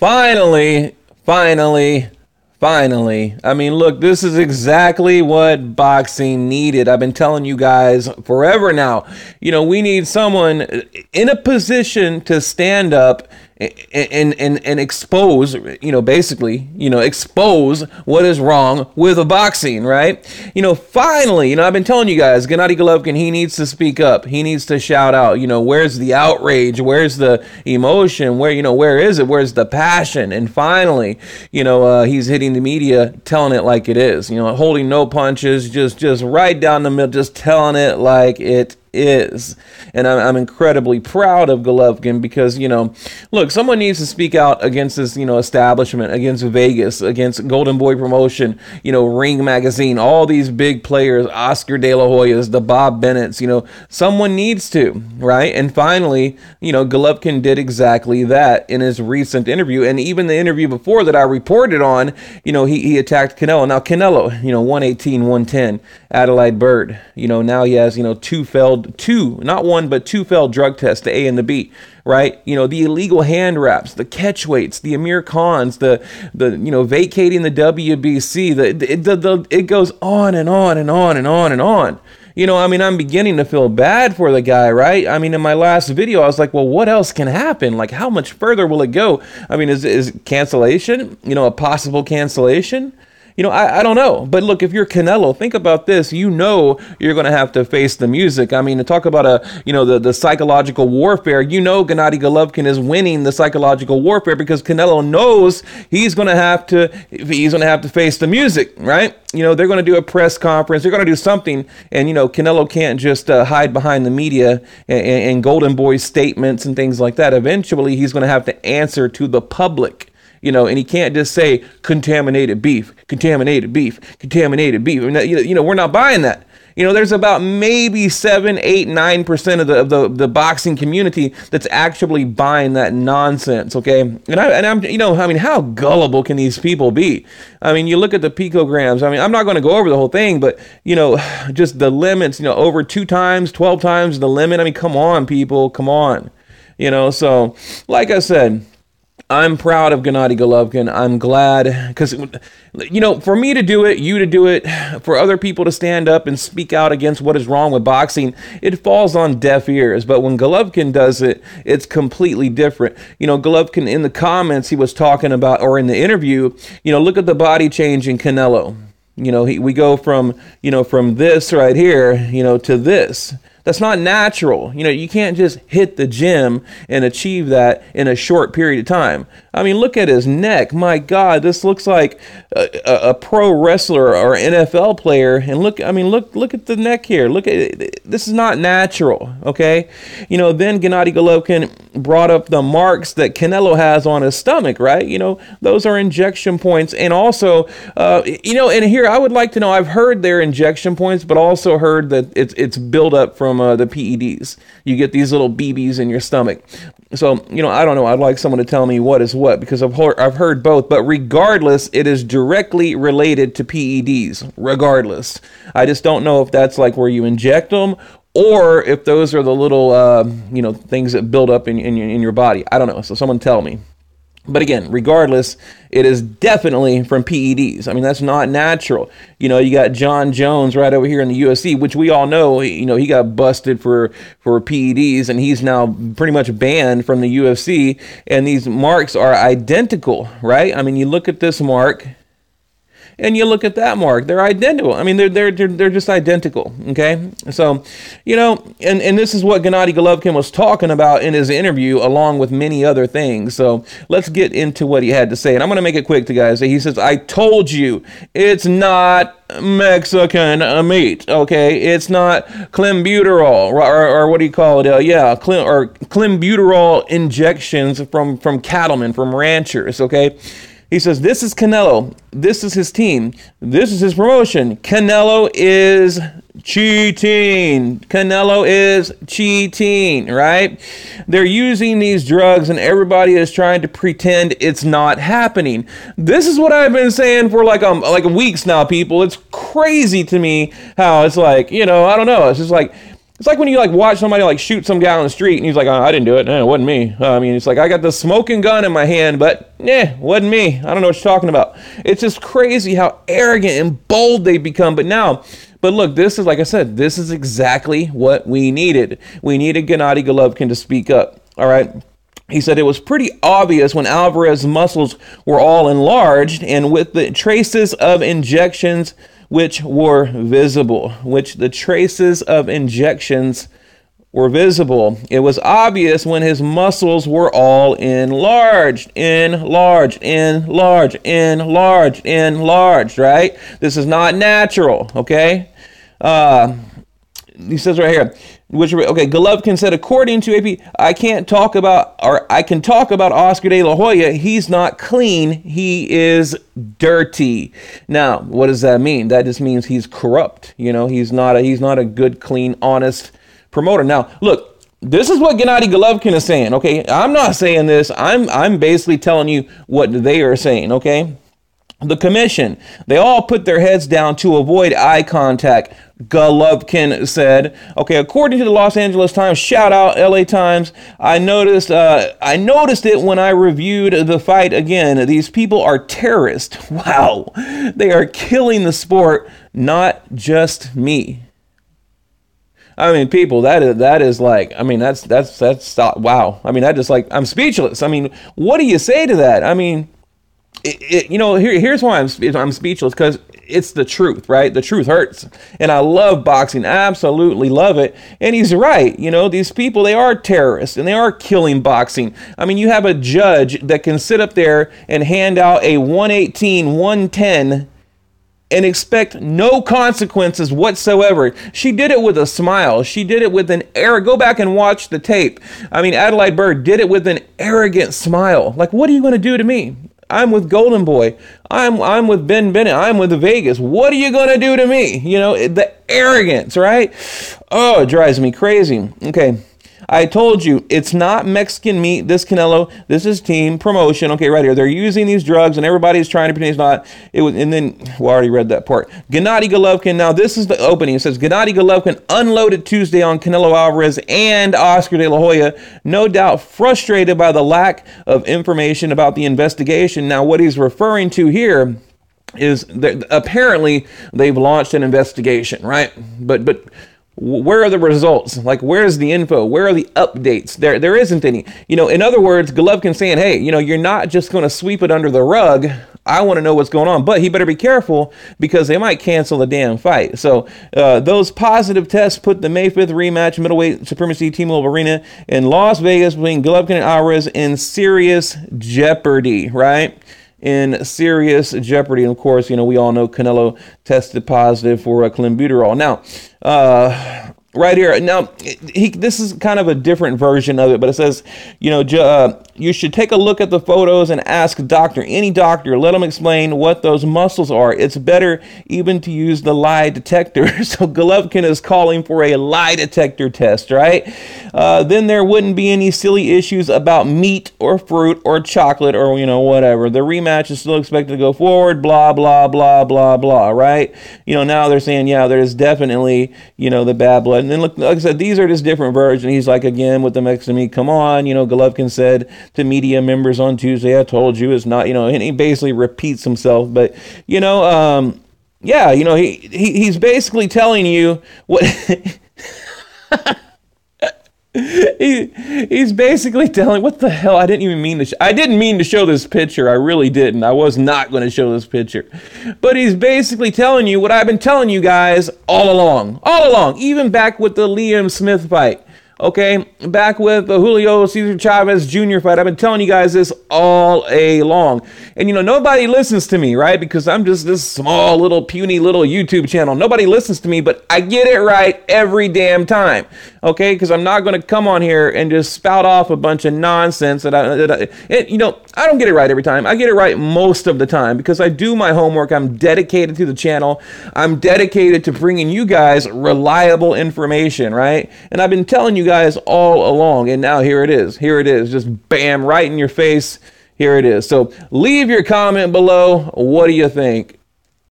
Finally. I mean, look, this is exactly what boxing needed. I've been telling you guys forever now. You know, we need someone in a position to stand up and expose, basically, expose what is wrong with boxing, right? Finally, I've been telling you guys, Gennady Golovkin, he needs to speak up. He needs to shout out, where's the outrage? Where's the emotion? Where is it? Where's the passion? And finally, he's hitting the media, telling it like it is, holding no punches, just right down the middle, just telling it like it is. And I'm incredibly proud of Golovkin because, look, someone needs to speak out against this, establishment, against Vegas, against Golden Boy Promotion, Ring Magazine, all these big players, Oscar De La Hoyas, the Bob Bennett's, someone needs to, right? And finally, Golovkin did exactly that in his recent interview. And even the interview before that I reported on, he attacked Canelo. Now, Canelo, 118, 110, Adelaide Bird, now he has, not one, but two failed drug tests, the A and the B, right? The illegal hand wraps, the catch weights, the Amir Khans, the vacating the WBC, it goes on and on and on and on and on. I'm beginning to feel bad for the guy, right? In my last video, I was like, well, what else can happen? Like, how much further will it go? Is cancellation, a possible cancellation? I don't know. But look, if you're Canelo, think about this. You're going to have to face the music. To talk about the psychological warfare, Gennady Golovkin is winning the psychological warfare because Canelo knows he's going to have to face the music, right? They're going to do a press conference. They're going to do something. And, Canelo can't just hide behind the media and Golden Boy statements and things like that. Eventually, he's going to have to answer to the public. And he can't just say contaminated beef. We're not buying that. There's about maybe 7, 8, 9% of the boxing community that's actually buying that nonsense. Okay. And how gullible can these people be? You look at the picograms. I'm not going to go over the whole thing, but, just the limits, over 2 times, 12 times the limit. Come on, people, come on. So like I said, I'm proud of Gennady Golovkin. I'm glad because, for me to do it, you to do it, for other people to stand up and speak out against what is wrong with boxing, it falls on deaf ears. But when Golovkin does it, it's completely different. Golovkin in the comments he was talking about, or in the interview, look at the body change in Canelo. We go from this right here, to this. That's not natural. You can't just hit the gym and achieve that in a short period of time. Look at his neck. My God, this looks like a pro wrestler or NFL player. And look at the neck here. Look at it. This is not natural. Okay. Then Gennady Golovkin brought up the marks that Canelo has on his stomach, right? Those are injection points. And also, and here I would like to know, I've heard they're injection points, but also heard that it's built up from the PEDs. You get these little BBs in your stomach. So, I don't know. I'd like someone to tell me what is what, because I've heard both. But regardless, it is directly related to PEDs, regardless. I just don't know if that's like where you inject them or if those are the little, things that build up in your body. I don't know. So someone tell me. But again, regardless, it is definitely from PEDs. That's not natural. You got John Jones right over here in the UFC, which we all know, he got busted for PEDs, and he's now pretty much banned from the UFC. And these marks are identical, right? You look at this mark, and you look at that mark, they're identical. They're just identical. Okay. So, and this is what Gennady Golovkin was talking about in his interview, along with many other things. So let's get into what he had to say. And I'm going to make it quick to guys. He says, I told you it's not Mexican meat. Okay. It's not clenbuterol or what do you call it? Clenbuterol injections from cattlemen, from ranchers. Okay. He says, this is Canelo. This is his team. This is his promotion. Canelo is cheating. Canelo is cheating, right? They're using these drugs and everybody is trying to pretend it's not happening. This is what I've been saying for like weeks now, people. It's crazy to me how it's like, I don't know. It's just like, It's like when you like watch somebody like shoot some guy on the street and he's like, oh, I didn't do it. No, it wasn't me. I mean, it's like, I got the smoking gun in my hand, but wasn't me. I don't know what you're talking about. It's just crazy how arrogant and bold they become. But look, this is, like I said, this is exactly what we needed. We needed Gennady Golovkin to speak up. All right. He said it was pretty obvious when Alvarez's muscles were all enlarged and with the traces of injections which were visible, It was obvious when his muscles were all enlarged, right? This is not natural, okay? He says right here, Golovkin said, according to AP, I can talk about Oscar De La Hoya. He's not clean. He is dirty. Now, what does that mean? That just means he's corrupt. You know, he's not a good, clean, honest promoter. Now, look, this is what Gennady Golovkin is saying. Okay, I'm not saying this. I'm basically telling you what they are saying. Okay. The commission, they all put their heads down to avoid eye contact, Golovkin said. Okay, according to the Los Angeles Times, shout out LA Times, I noticed it when I reviewed the fight again. These people are terrorists. Wow. They are killing the sport, not just me. I mean, people, that is like, I mean, that's wow. I mean, that just like, I'm speechless. I mean, what do you say to that? I mean, here's why I'm speechless, because it's the truth, right? The truth hurts. And I love boxing, absolutely love it. And he's right. You know, these people, they are terrorists and they are killing boxing. I mean, you have a judge that can sit up there and hand out a 118, 110 and expect no consequences whatsoever. She did it with a smile. She did it with an go back and watch the tape. I mean, Adelaide Bird did it with an arrogant smile. Like, what are you going to do to me? I'm with Golden Boy. I'm with Ben Bennett. I'm with Vegas. What are you going to do to me? You know, the arrogance, right? Oh, it drives me crazy. Okay. I told you, it's not Mexican meat, this Canelo, this is team promotion. Okay, right here. They're using these drugs and everybody's trying to pretend it's not. And then, we already read that part. Gennady Golovkin, now this is the opening. It says, Gennady Golovkin unloaded Tuesday on Canelo Alvarez and Oscar De La Hoya, no doubt frustrated by the lack of information about the investigation. Now, what he's referring to here is that apparently they've launched an investigation, right? But where are the results? Like, where's the info? Where are the updates? There isn't any. You know, in other words, Golovkin saying, hey, you know, you're not just going to sweep it under the rug. I want to know what's going on. But he better be careful because they might cancel the damn fight. So those positive tests put the May 5th rematch middleweight supremacy T-Mobile Arena in Las Vegas between Golovkin and Alvarez in serious jeopardy, right? In serious jeopardy. And of course, you know, we all know Canelo tested positive for clenbuterol. Now, right here, now, this is kind of a different version of it, but it says, you know, you should take a look at the photos and ask any doctor, let them explain what those muscles are. It's better even to use the lie detector. So Golovkin is calling for a lie detector test, right? Then there wouldn't be any silly issues about meat or fruit or chocolate or, you know, whatever. The rematch is still expected to go forward, blah, blah, blah, blah, blah, right? You know, now they're saying, yeah, there's definitely, you know, the bad blood. And then, look, like I said, these are just different versions. He's like, again, with the Mexican meat, come on, you know, Golovkin said to media members on Tuesday, I told you it's not, you know, and he basically repeats himself. But, you know, yeah, you know, he's basically telling you what... He's basically telling, what the hell? I didn't mean to show this picture. I really didn't. I was not going to show this picture. But he's basically telling you what I've been telling you guys all along, even back with the Liam Smith fight. Okay, back with the Julio Cesar Chavez Jr. fight. I've been telling you guys this all along. And, you know, nobody listens to me, right? Because I'm just this small, little, puny, little YouTube channel. Nobody listens to me, but I get it right every damn time. Okay, because I'm not going to come on here and just spout off a bunch of nonsense you know, I don't get it right every time. I get it right most of the time because I do my homework. I'm dedicated to the channel. I'm dedicated to bringing you guys reliable information, right? And I've been telling you guys all along, and now here it is, just bam, right in your face. Here it is. So leave your comment below. What do you think?